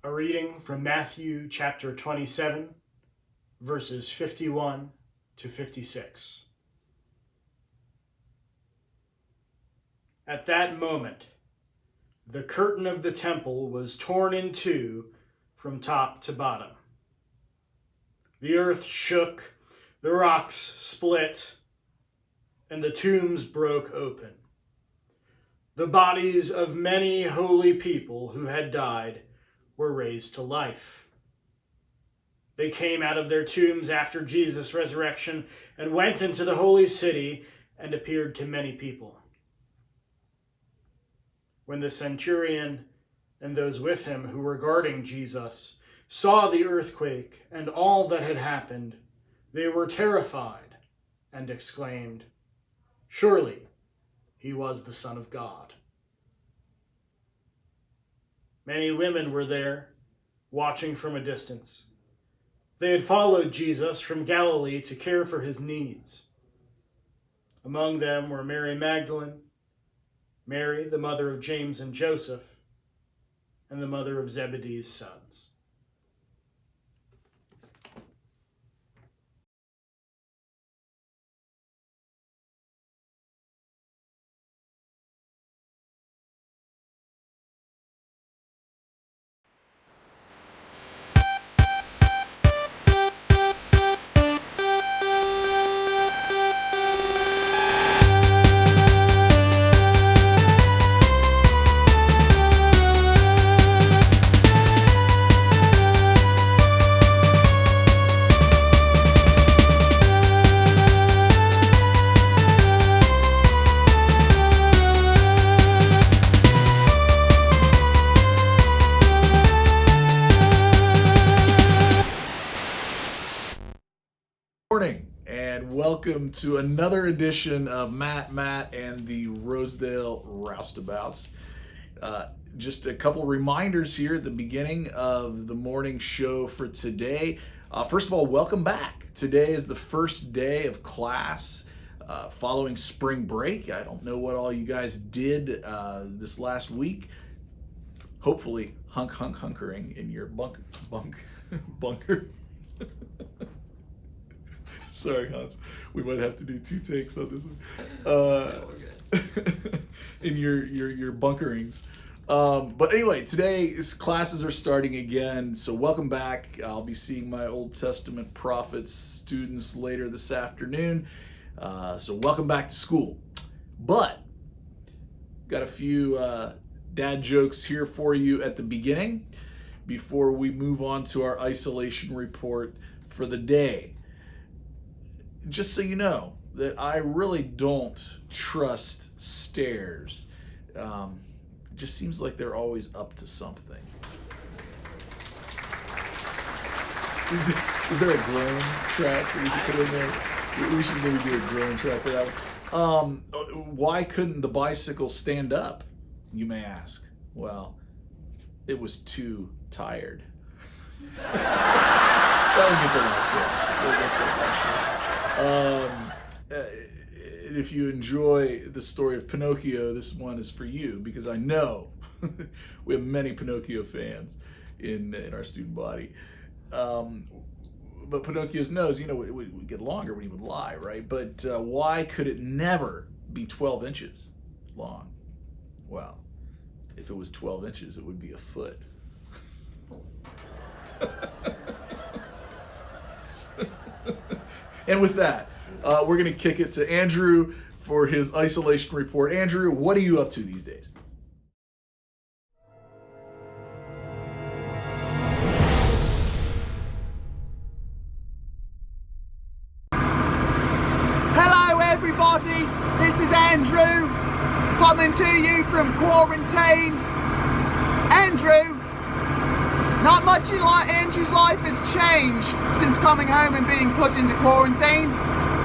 A reading from Matthew chapter 27, verses 51 to 56. At that moment, the curtain of the temple was torn in two from top to bottom. The earth shook, the rocks split, and the tombs broke open. The bodies of many holy people who had died were raised to life. They came out of their tombs after Jesus' resurrection and went into the holy city and appeared to many people. When the centurion and those with him who were guarding Jesus saw the earthquake and all that had happened, they were terrified and exclaimed, "Surely he was the Son of God." Many women were there, watching from a distance. They had followed Jesus from Galilee to care for his needs. Among them were Mary Magdalene, Mary, the mother of James and Joseph, and the mother of Zebedee's sons. Morning and welcome to another edition of Matt, and the Rosedale Roustabouts. Just a couple reminders here at the beginning of the morning show for today. First of all, welcome back. Today is the first day of class following spring break. I don't know what all you guys did this last week. Hopefully hunkering in your bunker. Sorry, Hans. We might have to do two takes on this one. In your bunkerings. But anyway, today classes are starting again, so welcome back. I'll be seeing my Old Testament prophets students later this afternoon. So welcome back to school. But got a few dad jokes here for you at the beginning before we move on to our isolation report for the day. Just so you know that I really don't trust stairs. It just seems like they're always up to something. Is there a groan track that we can put in there? We should maybe do a groan track for that one. Why couldn't the bicycle stand up, you may ask? Well, it was too tired. That one gets a lot. If you enjoy the story of Pinocchio, this one is for you, because I know we have many Pinocchio fans in our student body. But Pinocchio's nose, it would get longer when he would lie, right? But why could it never be 12 inches long? Well, if it was 12 inches, it would be a foot. And with that, we're going to kick it to Andrew for his isolation report. Andrew, what are you up to these days? Hello everybody, this is Andrew, coming to you from quarantine. Andrew, not much in Andrew's life has changed since coming home and being put into quarantine.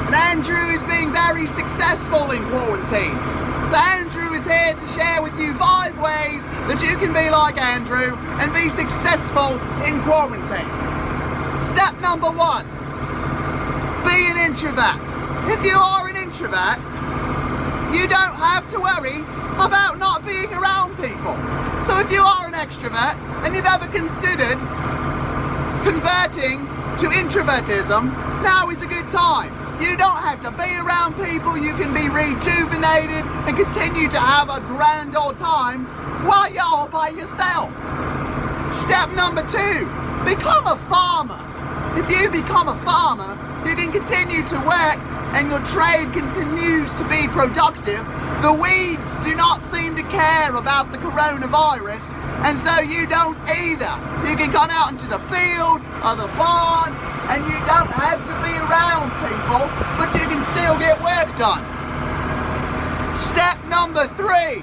And Andrew is being very successful in quarantine. So Andrew is here to share with you 5 ways that you can be like Andrew and be successful in quarantine. Step number 1, be an introvert. If you are an introvert, you don't have to worry about not being around people. So if you are an extrovert and you've ever considered converting to introvertism, now is a good time. You don't have to be around people, you can be rejuvenated and continue to have a grand old time while you're all by yourself. Step number 2, become a farmer. If you become a farmer, you can continue to work and your trade continues to be productive. The weeds do not seem to care about the coronavirus, and so you don't either. You can come out into the field or the barn, and you don't have to be around people, but you can still get work done. Step number 3,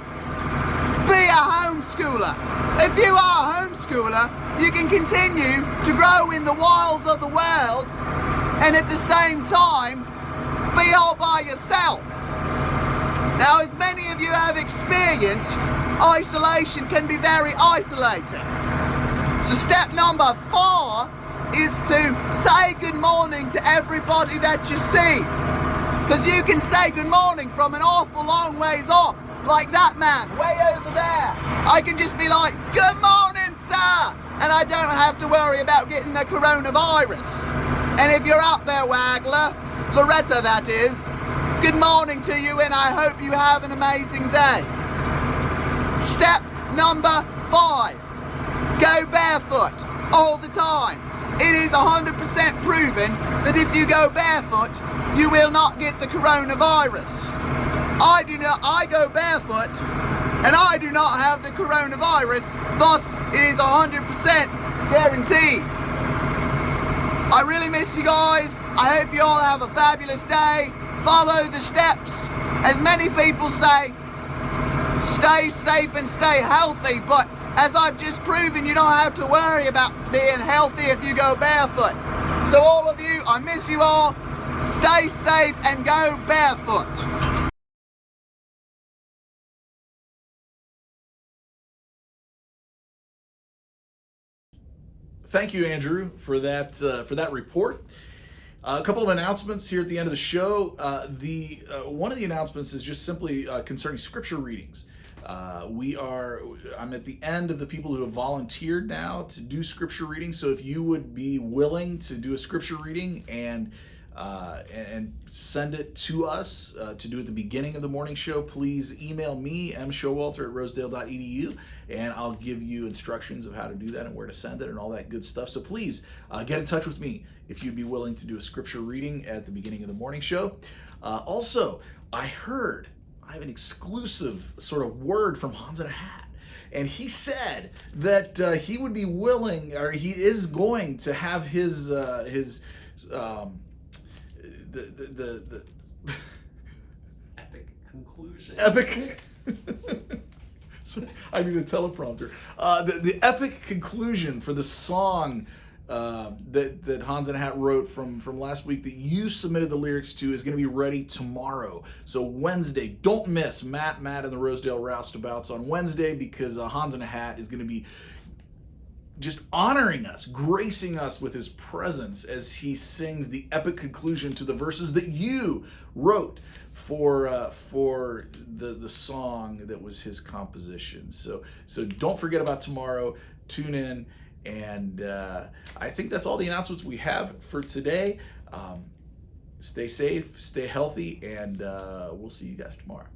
be a homeschooler. If you are a homeschooler, you can continue to grow in the wilds of the world, and at the same time, be all by yourself. Now, as many of you have experienced, isolation can be very isolating. So step number 4 is to say good morning to everybody that you see. Because you can say good morning from an awful long ways off, like that man way over there. I can just be like, good morning, sir, and I don't have to worry about getting the coronavirus. And if you're out there, Waggler, Loretta that is, good morning to you, and I hope you have an amazing day. Step number 5, go barefoot all the time. It is 100% proven that if you go barefoot, you will not get the coronavirus. I go barefoot, and I do not have the coronavirus, thus it is 100% guaranteed. I really miss you guys. I hope you all have a fabulous day. Follow the steps. As many people say, stay safe and stay healthy, but as I've just proven, you don't have to worry about being healthy if you go barefoot. So all of you, I miss you all. Stay safe and go barefoot. Thank you, Andrew, for that report. A couple of announcements here at the end of the show. One of the announcements is just simply concerning scripture readings. I'm at the end of the people who have volunteered now to do scripture readings. So if you would be willing to do a scripture reading and send it to us to do at the beginning of the morning show, please email me, mshowalter@rosedale.edu, and I'll give you instructions of how to do that and where to send it and all that good stuff. So please get in touch with me if you'd be willing to do a scripture reading at the beginning of the morning show. Also, I have an exclusive sort of word from Hans in a Hat. And he said that he would be willing, or he is going to have his epic conclusion. Epic. So I need a teleprompter. The epic conclusion for the song that Hans in a Hat wrote from last week that you submitted the lyrics to is going to be ready tomorrow. So Wednesday, don't miss Matt and the Rosedale Roustabouts on Wednesday, because Hans in a Hat is going to be just honoring us, gracing us with his presence as he sings the epic conclusion to the verses that you wrote for the song that was his composition. So don't forget about tomorrow. Tune in, and I think that's all the announcements we have for today. Stay safe, stay healthy, and we'll see you guys tomorrow.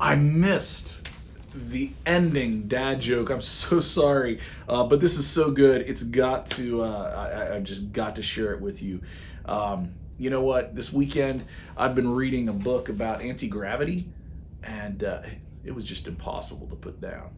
I missed the ending dad joke. I'm so sorry, but this is so good. It's got to. I just got to share it with you. You know what? This weekend I've been reading a book about anti-gravity, and it was just impossible to put down.